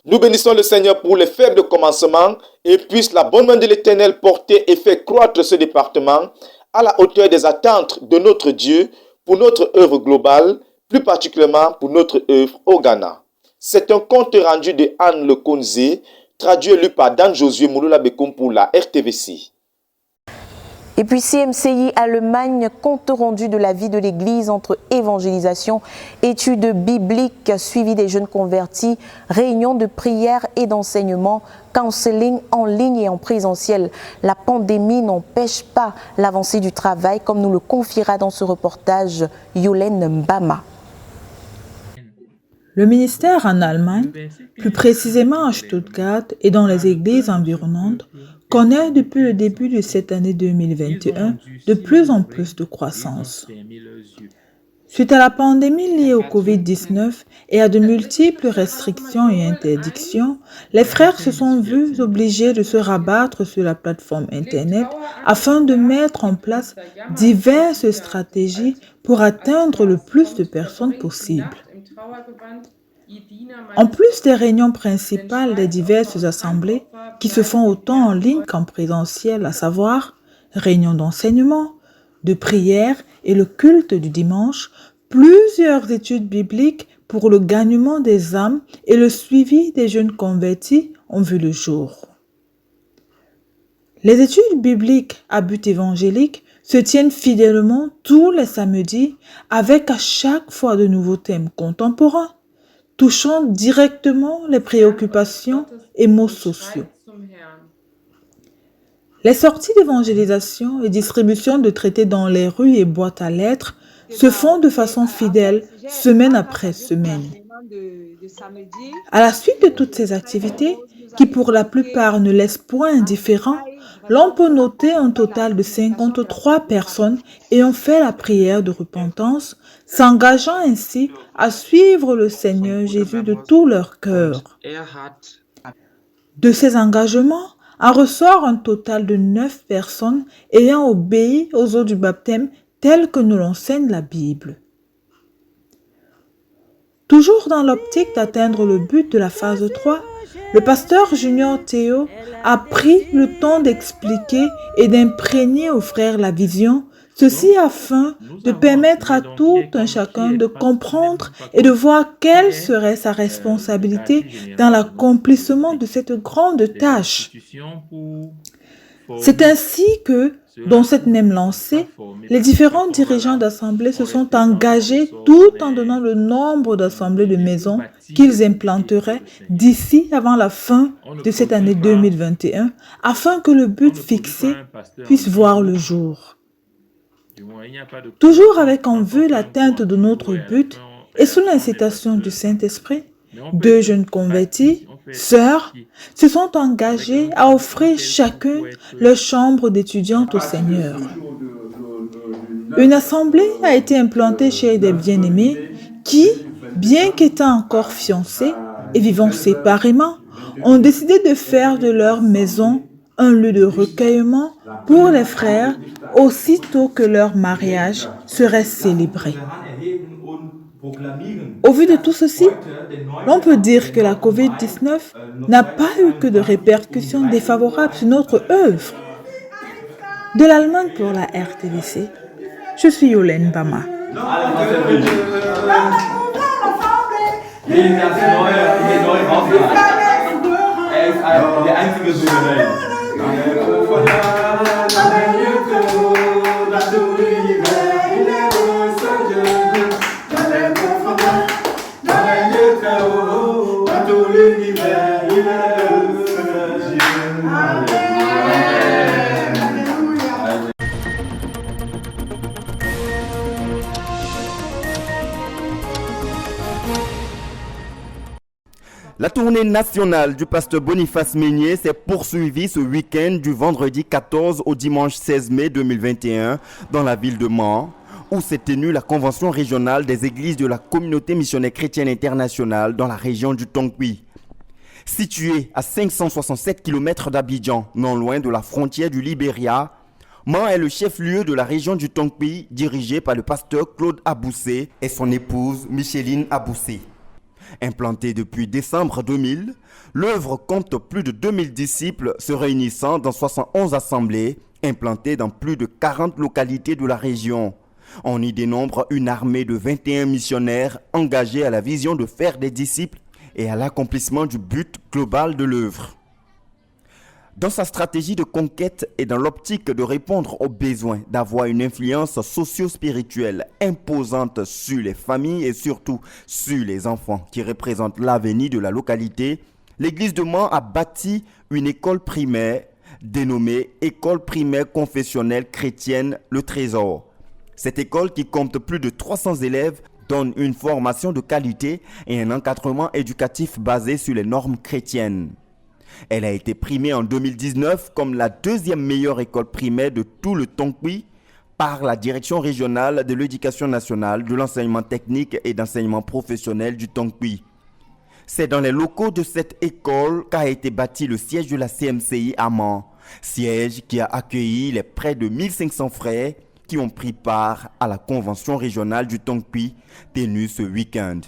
Nous bénissons le Seigneur pour les faibles commencements et puisse la bonne main de l'Éternel porter et faire croître ce département à la hauteur des attentes de notre Dieu pour notre œuvre globale, plus particulièrement pour notre œuvre au Ghana. C'est un compte rendu de Anne Lekunze, traduit et lu par Dan Josué Mouloula Bekoum pour la RTVC. Et puis CMCI Allemagne, compte rendu de la vie de l'Église entre évangélisation, études bibliques, suivi des jeunes convertis, réunions de prière et d'enseignement, counseling en ligne et en présentiel. La pandémie n'empêche pas l'avancée du travail, comme nous le confiera dans ce reportage Yolène Mbama. Le ministère en Allemagne, plus précisément à Stuttgart et dans les églises environnantes, connaît depuis le début de cette année 2021 de plus en plus de croissance. Suite à la pandémie liée au Covid-19 et à de multiples restrictions et interdictions, les frères se sont vus obligés de se rabattre sur la plateforme Internet afin de mettre en place diverses stratégies pour atteindre le plus de personnes possible. En plus des réunions principales des diverses assemblées qui se font autant en ligne qu'en présentiel, à savoir réunions d'enseignement, de prière et le culte du dimanche, plusieurs études bibliques pour le gagnement des âmes et le suivi des jeunes convertis ont vu le jour. Les études bibliques à but évangélique se tiennent fidèlement tous les samedis avec à chaque fois de nouveaux thèmes contemporains, touchant directement les préoccupations et maux sociaux. Les sorties d'évangélisation et distribution de traités dans les rues et boîtes à lettres se font de façon fidèle, semaine après semaine. À la suite de toutes ces activités, qui pour la plupart ne laissent point indifférents, l'on peut noter un total de 53 personnes ayant fait la prière de repentance, s'engageant ainsi à suivre le Seigneur Jésus de tout leur cœur. De ces engagements, en ressort un total de 9 personnes ayant obéi aux eaux du baptême telles que nous l'enseigne la Bible. Toujours dans l'optique d'atteindre le but de la phase 3, le pasteur Junior Théo a pris le temps d'expliquer et d'imprégner aux frères la vision, ceci afin de permettre à tout un chacun de comprendre et de voir quelle serait sa responsabilité dans l'accomplissement de cette grande tâche. C'est ainsi que, Dans cette même lancée, les différents dirigeants d'assemblées se sont engagés tout en donnant le nombre d'assemblées de maisons qu'ils implanteraient d'ici avant la fin de cette année 2021 afin que le but fixé puisse voir le jour. Toujours avec en vue l'atteinte de notre but et sous l'incitation du Saint-Esprit, 2 jeunes convertis, sœurs, se sont engagés à offrir chacune leur chambre d'étudiante au Seigneur. Une assemblée a été implantée chez des bien-aimés qui, bien qu'étant encore fiancés et vivant séparément, ont décidé de faire de leur maison un lieu de recueillement pour les frères aussitôt que leur mariage serait célébré. Au vu de tout ceci, l'on peut dire que la COVID-19 n'a pas eu que de répercussions défavorables sur notre œuvre. De l'Allemagne pour la RTVC, je suis Yolène Bama. La tournée nationale du pasteur Boniface Meignier s'est poursuivie ce week-end du vendredi 14 au dimanche 16 mai 2021 dans la ville de Mans, où s'est tenue la convention régionale des églises de la communauté missionnaire chrétienne internationale dans la région du Tongui. Située à 567 km d'Abidjan, non loin de la frontière du Libéria, Mans est le chef-lieu de la région du Tongui, dirigé par le pasteur Claude Aboussé et son épouse Micheline Aboussé. Implantée depuis décembre 2000, l'œuvre compte plus de 2000 disciples se réunissant dans 71 assemblées, implantées dans plus de 40 localités de la région. On y dénombre une armée de 21 missionnaires engagés à la vision de faire des disciples et à l'accomplissement du but global de l'œuvre. Dans sa stratégie de conquête et dans l'optique de répondre aux besoins d'avoir une influence socio-spirituelle imposante sur les familles et surtout sur les enfants qui représentent l'avenir de la localité, l'église de Mans a bâti une école primaire dénommée École primaire confessionnelle chrétienne Le Trésor. Cette école, qui compte plus de 300 élèves, donne une formation de qualité et un encadrement éducatif basé sur les normes chrétiennes. Elle a été primée en 2019 comme la deuxième meilleure école primaire de tout le Tongui par la Direction régionale de l'éducation nationale, de l'enseignement technique et d'enseignement professionnel du Tongui. C'est dans les locaux de cette école qu'a été bâti le siège de la CMCI à Mans, siège qui a accueilli les près de 1500 frères qui ont pris part à la convention régionale du Tongui tenue ce week-end.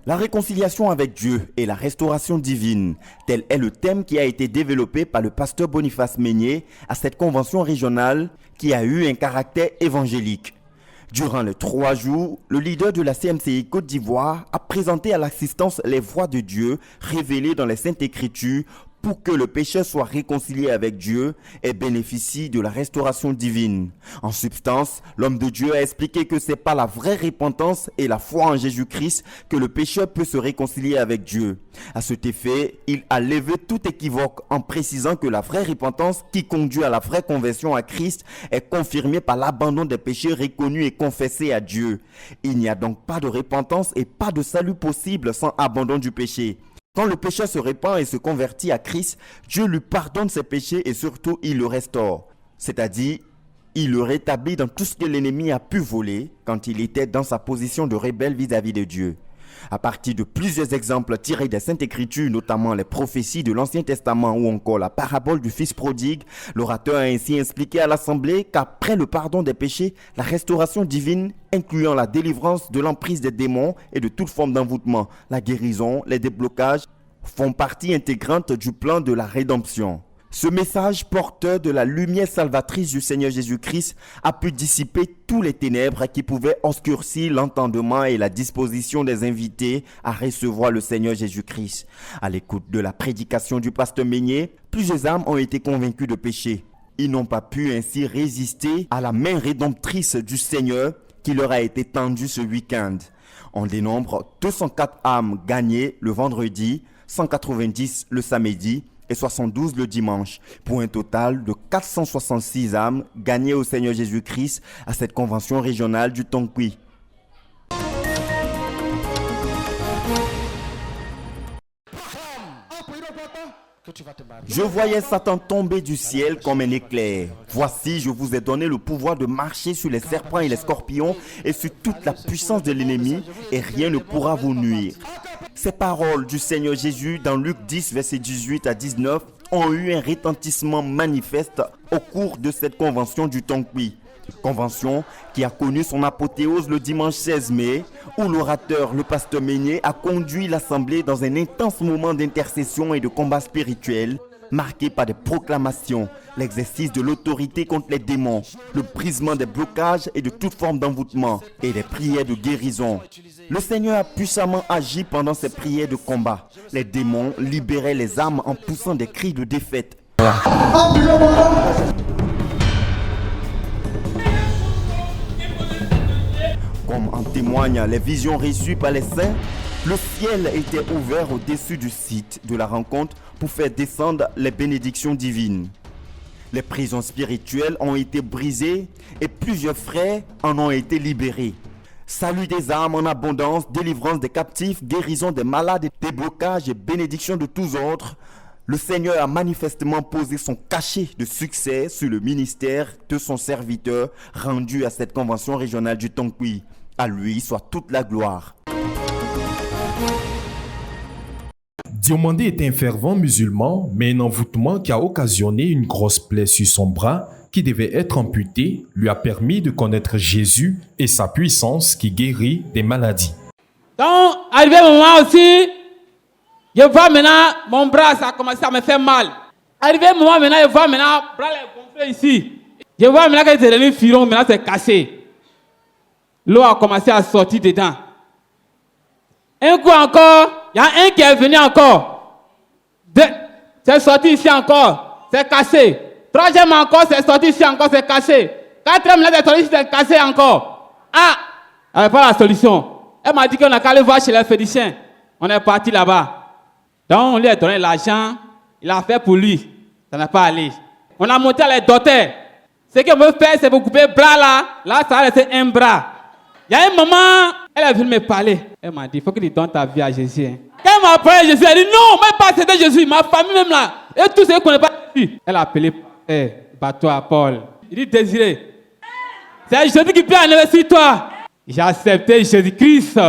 La réconciliation avec Dieu et la restauration divine, tel est le thème qui a été développé par le pasteur Boniface Meignier à cette convention régionale qui a eu un caractère évangélique. Durant les 3 jours, le leader de la CMCI Côte d'Ivoire a présenté à l'assistance les voies de Dieu révélées dans les Saintes Écritures pour que le pécheur soit réconcilié avec Dieu et bénéficie de la restauration divine. En substance, l'homme de Dieu a expliqué que c'est par la vraie repentance et la foi en Jésus-Christ que le pécheur peut se réconcilier avec Dieu. À cet effet, il a levé tout équivoque en précisant que la vraie repentance qui conduit à la vraie conversion à Christ est confirmée par l'abandon des péchés reconnus et confessés à Dieu. Il n'y a donc pas de repentance et pas de salut possible sans abandon du péché. Quand le pécheur se répand et se convertit à Christ, Dieu lui pardonne ses péchés et surtout il le restaure. C'est-à-dire, il le rétablit dans tout ce que l'ennemi a pu voler quand il était dans sa position de rebelle vis-à-vis de Dieu. À partir de plusieurs exemples tirés des Saintes Écritures, notamment les prophéties de l'Ancien Testament ou encore la parabole du Fils prodigue, l'orateur a ainsi expliqué à l'Assemblée qu'après le pardon des péchés, la restauration divine, incluant la délivrance de l'emprise des démons et de toute forme d'envoûtement, la guérison, les déblocages, font partie intégrante du plan de la rédemption. Ce message porteur de la lumière salvatrice du Seigneur Jésus-Christ a pu dissiper tous les ténèbres qui pouvaient obscurcir l'entendement et la disposition des invités à recevoir le Seigneur Jésus-Christ. À l'écoute de la prédication du pasteur Meignier, plusieurs âmes ont été convaincues de péché. Ils n'ont pas pu ainsi résister à la main rédemptrice du Seigneur qui leur a été tendue ce week-end. On dénombre 204 âmes gagnées le vendredi, 190 le samedi et 72 le dimanche, pour un total de 466 âmes gagnées au Seigneur Jésus-Christ à cette convention régionale du Tongkwi. Je voyais Satan tomber du ciel comme un éclair. Voici, je vous ai donné le pouvoir de marcher sur les serpents et les scorpions et sur toute la puissance de l'ennemi, et rien ne pourra vous nuire. Ces paroles du Seigneur Jésus dans Luc 10, versets 18 à 19 ont eu un retentissement manifeste au cours de cette convention du Tongkwi. Convention qui a connu son apothéose le dimanche 16 mai, où l'orateur, le pasteur Meignier, a conduit l'assemblée dans un intense moment d'intercession et de combat spirituel, marqué par des proclamations, l'exercice de l'autorité contre les démons, le brisement des blocages et de toute forme d'envoûtement, et des prières de guérison. Le Seigneur a puissamment agi pendant ces prières de combat. Les démons libéraient les âmes en poussant des cris de défaite. Comme en témoignent les visions reçues par les saints, le ciel était ouvert au-dessus du site de la rencontre pour faire descendre les bénédictions divines. Les prisons spirituelles ont été brisées et plusieurs frères en ont été libérés. Salut des âmes en abondance, délivrance des captifs, guérison des malades, déblocages et bénédictions de tous ordres. Le Seigneur a manifestement posé son cachet de succès sur le ministère de son serviteur rendu à cette convention régionale du Tongkwi. À lui soit toute la gloire. Diomandé est un fervent musulman, mais un envoûtement qui a occasionné une grosse plaie sur son bras qui devait être amputée lui a permis de connaître Jésus et sa puissance qui guérit des maladies. Donc, arrivé un moment aussi, je vois maintenant mon bras, ça a commencé à me faire mal. Arrivé un moment maintenant, je vois maintenant le bras est gonflé ici. Je vois maintenant que c'est devenu firon, maintenant c'est cassé. L'eau a commencé à sortir dedans. Un coup encore, il y a un qui est venu encore. C'est sorti ici encore, c'est cassé. Troisième encore, c'est sorti ici encore, c'est cassé. Quatrième, là, c'est sorti ici, c'est cassé encore. Ah, elle n'avait pas la solution. Elle m'a dit qu'on a qu'à aller voir chez les Fédiciens. On est parti là-bas. Donc, on lui a donné l'argent, il a fait pour lui. Ça n'a pas allé. On a monté à les docteurs. Ce qu'on veut faire, c'est vous couper le bras là. Là, ça va rester un bras. Il y a un moment, elle est venue me parler. Elle m'a dit, il faut que tu donnes ta vie à Jésus. Hein. Quand elle m'a parlé de Jésus, elle a dit, non, même pas c'était Jésus, ma famille même là. Et tous ceux qui ne connaissent pas Jésus. Elle a appelé bateau à Paul. Il dit, Désiré, c'est Jésus qui peut en sur toi. J'ai accepté Jésus-Christ.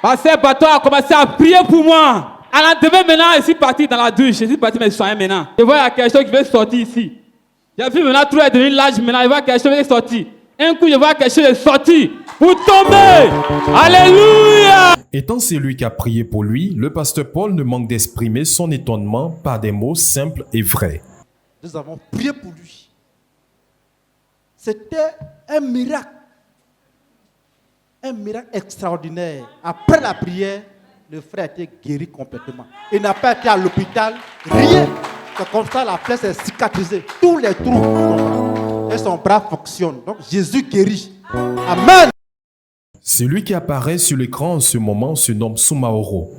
Parce que bateau a commencé à prier pour moi. À l'endemain maintenant, je suis parti dans la douche. Je suis parti me soigner maintenant. Je vois quelque chose qui veut sortir ici. J'ai vu maintenant tout est devenu large maintenant. Je vois quelque chose qui veut sortir. Un coup, je vois quelque chose est sorti pour tomber. Alléluia. Étant celui qui a prié pour lui, le pasteur Paul ne manque d'exprimer son étonnement par des mots simples et vrais. Nous avons prié pour lui. C'était un miracle. Un miracle extraordinaire. Après la prière, le frère a été guéri complètement. Il n'a pas été à l'hôpital, rien. C'est comme ça, la plaie s'est cicatrisée. Tous les trous sont là. Et son bras fonctionne. Donc Jésus guérit. Amen. Celui qui apparaît sur l'écran en ce moment se nomme Soumaoro.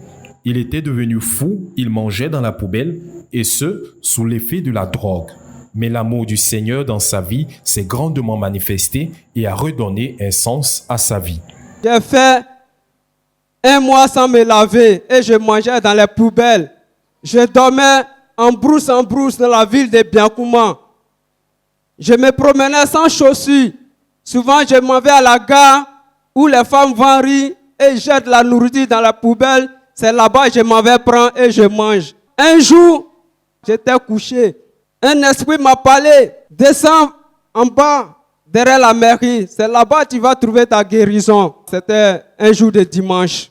Il était devenu fou, il mangeait dans la poubelle, et ce, sous l'effet de la drogue. Mais l'amour du Seigneur dans sa vie s'est grandement manifesté et a redonné un sens à sa vie. J'ai fait 1 mois sans me laver et je mangeais dans les poubelles. Je dormais en brousse dans la ville de Biancouma. Je me promenais sans chaussures. Souvent, je m'en vais à la gare où les femmes vendent riz et jettent la nourriture dans la poubelle. C'est là-bas que je m'en vais prendre et je mange. Un jour, j'étais couché. Un esprit m'a parlé. Descends en bas, derrière la mairie. C'est là-bas que tu vas trouver ta guérison. C'était un jour de dimanche.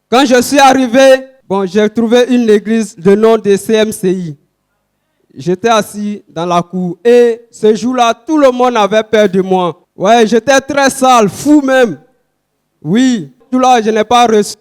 Quand je suis arrivé, j'ai trouvé une église de nom de CMCI. j'étais assis dans la cour. Et ce jour-là, tout le monde avait peur de moi. Ouais, j'étais très sale, fou même. Oui, tout là, je n'ai pas reçu.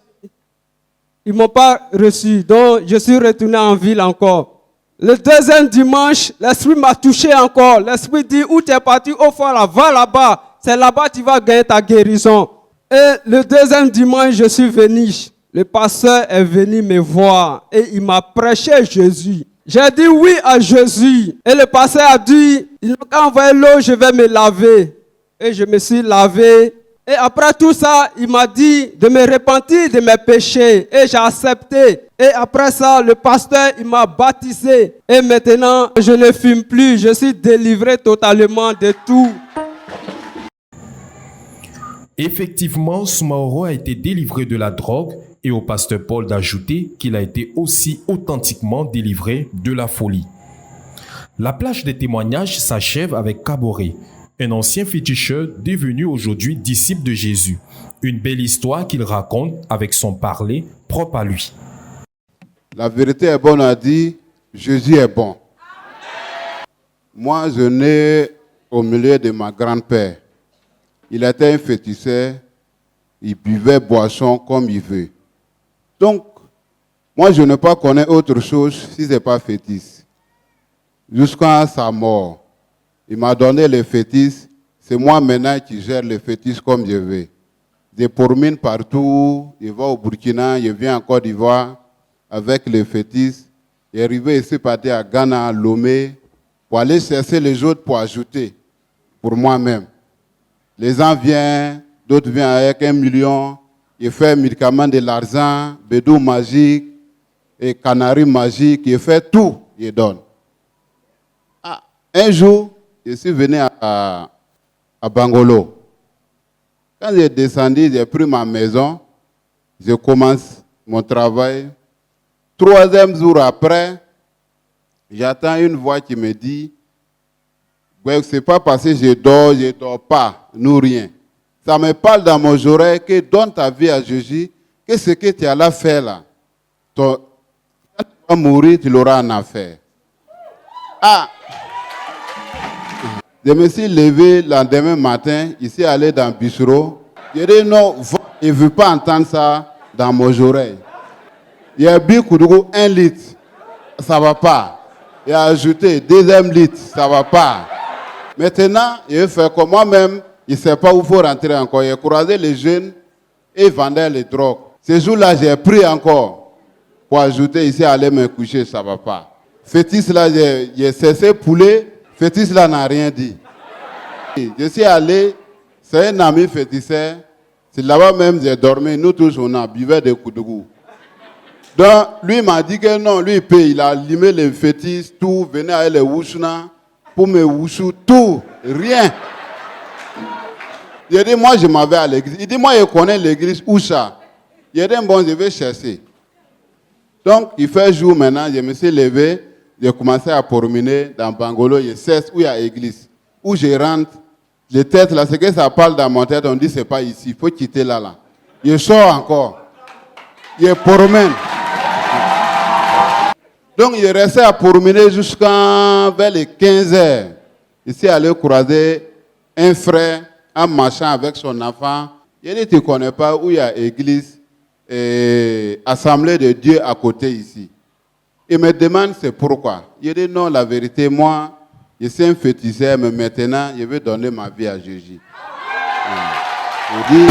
Ils ne m'ont pas reçu, donc je suis retourné en ville encore. Le deuxième dimanche, l'esprit m'a touché encore. L'esprit dit, où tu es parti au fond là, va là-bas. C'est là-bas que tu vas gagner ta guérison. Et le deuxième dimanche, je suis venu. Le pasteur est venu me voir et il m'a prêché Jésus. J'ai dit oui à Jésus. Et le pasteur a dit, il m'a envoyé l'eau, je vais me laver. Et je me suis lavé. Et après tout ça, il m'a dit de me repentir de mes péchés. Et j'ai accepté. Et après ça, le pasteur, il m'a baptisé. Et maintenant, je ne fume plus. Je suis délivré totalement de tout. Effectivement, Soumaoro a été délivré de la drogue et au pasteur Paul d'ajouter qu'il a été aussi authentiquement délivré de la folie. La plage des témoignages s'achève avec Kaboré, un ancien féticheur devenu aujourd'hui disciple de Jésus. Une belle histoire qu'il raconte avec son parler propre à lui. La vérité est bonne à dire, Jésus est bon. Moi, je nais au milieu de ma grand-père. Il était un féticheur, il buvait boisson comme il veut. Donc, moi, je ne pas connaître autre chose si ce n'est pas fétiche. Jusqu'à sa mort, il m'a donné le fétiche. C'est moi maintenant qui gère le fétiche comme je veux. Je promène partout, je vais au Burkina, je viens en Côte d'Ivoire avec le fétiche. Je suis arrivé ici, parti à Ghana, à Lomé, pour aller chercher les autres pour ajouter pour moi-même. Les gens viennent, d'autres viennent avec 1 million, ils font médicaments de l'argent, bédou magique, et canari magique, ils font tout, ils donnent. Ah, un jour, je suis venu à Bangolo. Quand j'ai descendu, j'ai pris ma maison, je commence mon travail. 3e jour après, j'entends une voix qui me dit, ouais, ce n'est pas parce que je dors pas, nous rien. Ça me parle dans mon oreille que donne ta vie à Jésus, que ce que tu as là fait là, quand tu vas mourir, tu l'auras en affaire. Ah! Je me suis levé le lendemain matin, ici allé dans le bistrot. Je dis non, je ne veux pas entendre ça dans mon oreille. Il y a bu 1 litre, ça ne va pas. Il a ajouté 2e litre, ça ne va pas. Maintenant, il fait comme moi-même, il ne sait pas où il faut rentrer encore. Il a croisé les jeunes et vendait les drogues. Ce jour-là, j'ai pris encore pour ajouter ici, aller me coucher, ça ne va pas. Fétiche là, j'ai cessé poulet, fétiche là n'a rien dit. Je suis allé, c'est un ami féticheur, c'est là-bas même j'ai dormi, nous tous on a buvait des coups de goût. Donc, lui m'a dit que non, lui il paye, il a limé les fétiches, tout, venait avec les wouchna, pour me wouchou, tout, rien. Il dit, moi je m'en vais à l'église. Il dit, moi je connais l'église Oucha. Il dit, bon, je vais chercher. Donc, il fait jour maintenant, je me suis levé, j'ai commencé à promener dans Bangolo, je sais où il y a l'église. Où je rentre, les têtes là, c'est que ça parle dans mon tête, on dit, c'est pas ici, il faut quitter là. Je sors encore. Je promène. Donc, il restait à promener jusqu'à vers les 15 heures. Ici, allé croiser un frère en marchant avec son enfant. Il dit, tu ne connais pas où il y a l'église, Assemblée de Dieu à côté ici. Il me demande c'est pourquoi. Il dit, non, la vérité, moi, je suis un féticheur, mais maintenant, je vais donner ma vie à Jésus. Il dit,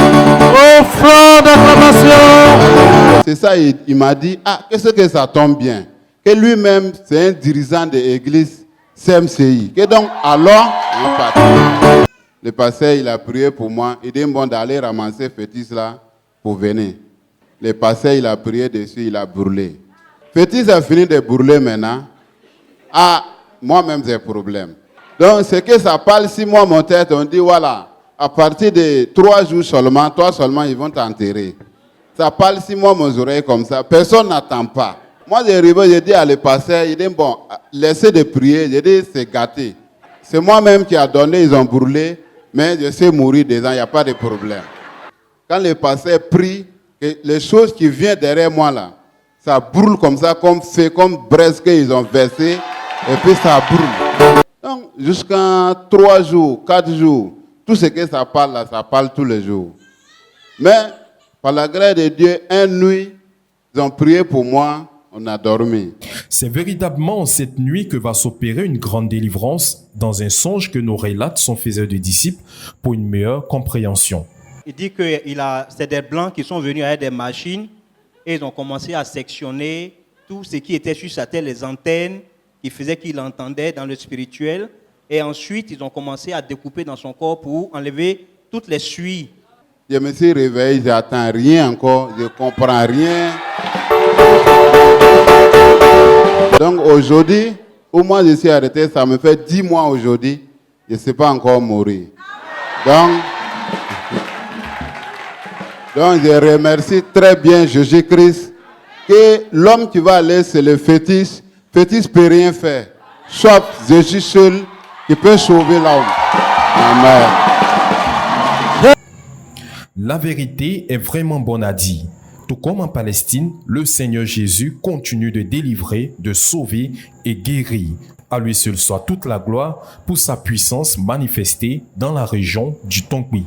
offrande d'acclamation. C'est ça, il m'a dit, ah, qu'est-ce que ça tombe bien. Que lui-même, c'est un dirigeant de l'église CMCI. Que donc, alors, il part. Le pasteur, il a prié pour moi. Il dit, bon, d'aller ramasser fétiche là pour venir. Le pasteur, il a prié dessus, il a brûlé. Fétiche a fini de brûler maintenant. Ah, moi-même, j'ai un problème. Donc, c'est que ça parle, si moi, mon tête, on dit, voilà, à partir de 3 jours seulement, toi seulement, ils vont t'enterrer. Ça parle, si moi, mes oreilles comme ça, personne n'attend pas. Moi, j'ai dit à le pasteur, il dit, bon, laissez de prier. J'ai dit, c'est gâté. C'est moi-même qui a donné, ils ont brûlé, mais je sais mourir dedans, il n'y a pas de problème. Quand le pasteur prie, les choses qui viennent derrière moi là, ça brûle comme ça, comme fait, comme braise qu'ils ont versé. et puis ça brûle. Donc, jusqu'à 3 jours, 4 jours, tout ce que ça parle là, ça parle tous les jours. Mais, par la grâce de Dieu, une nuit, ils ont prié pour moi, on a dormi. C'est véritablement cette nuit que va s'opérer une grande délivrance dans un songe que nous relate son faiseur de disciples pour une meilleure compréhension. Il dit que c'est des blancs qui sont venus avec des machines et ils ont commencé à sectionner tout ce qui était sur sa tête, les antennes, qui faisaient qu'il entendait dans le spirituel. Et ensuite, ils ont commencé à découper dans son corps pour enlever toutes les suies. Je me suis réveillé, j'attends rien encore, je ne comprends rien. Donc aujourd'hui, au moins je suis arrêté, ça me fait 10 mois aujourd'hui, je ne sais pas encore mourir. Donc je remercie très bien Jésus-Christ que l'homme qui va aller, c'est le fétiche. Fétiche ne peut rien faire. Sauf Jésus seul qui peut sauver l'homme. Amen. La vérité est vraiment bonne à dire. Tout comme en Palestine, le Seigneur Jésus continue de délivrer, de sauver et guérir. À lui seul soit toute la gloire pour sa puissance manifestée dans la région du Tongbi.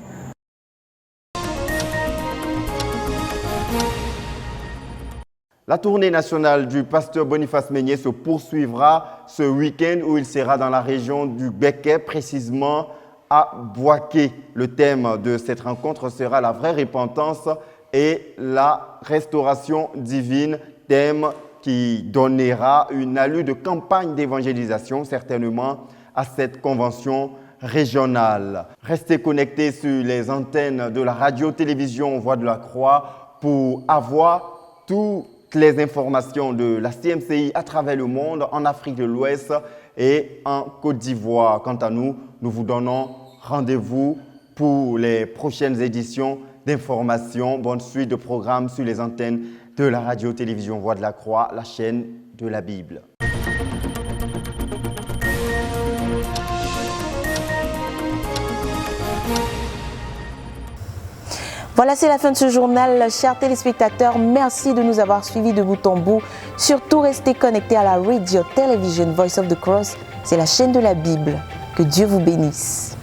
La tournée nationale du pasteur Boniface Meignier se poursuivra ce week-end où il sera dans la région du Béquet, précisément à Boaké. Le thème de cette rencontre sera la vraie repentance et la restauration divine, thème qui donnera une allure de campagne d'évangélisation certainement à cette convention régionale. Restez connectés sur les antennes de la radio-télévision Voix de la Croix pour avoir toutes les informations de la CMCI à travers le monde, en Afrique de l'Ouest et en Côte d'Ivoire. Quant à nous, nous vous donnons rendez-vous pour les prochaines éditions d'informations. Bonne suite de programmes sur les antennes de la radio-télévision Voix de la Croix, la chaîne de la Bible. Voilà, c'est la fin de ce journal. Chers téléspectateurs, merci de nous avoir suivis de bout en bout. Surtout, restez connectés à la Radio Television Voice of the Cross. C'est la chaîne de la Bible. Que Dieu vous bénisse.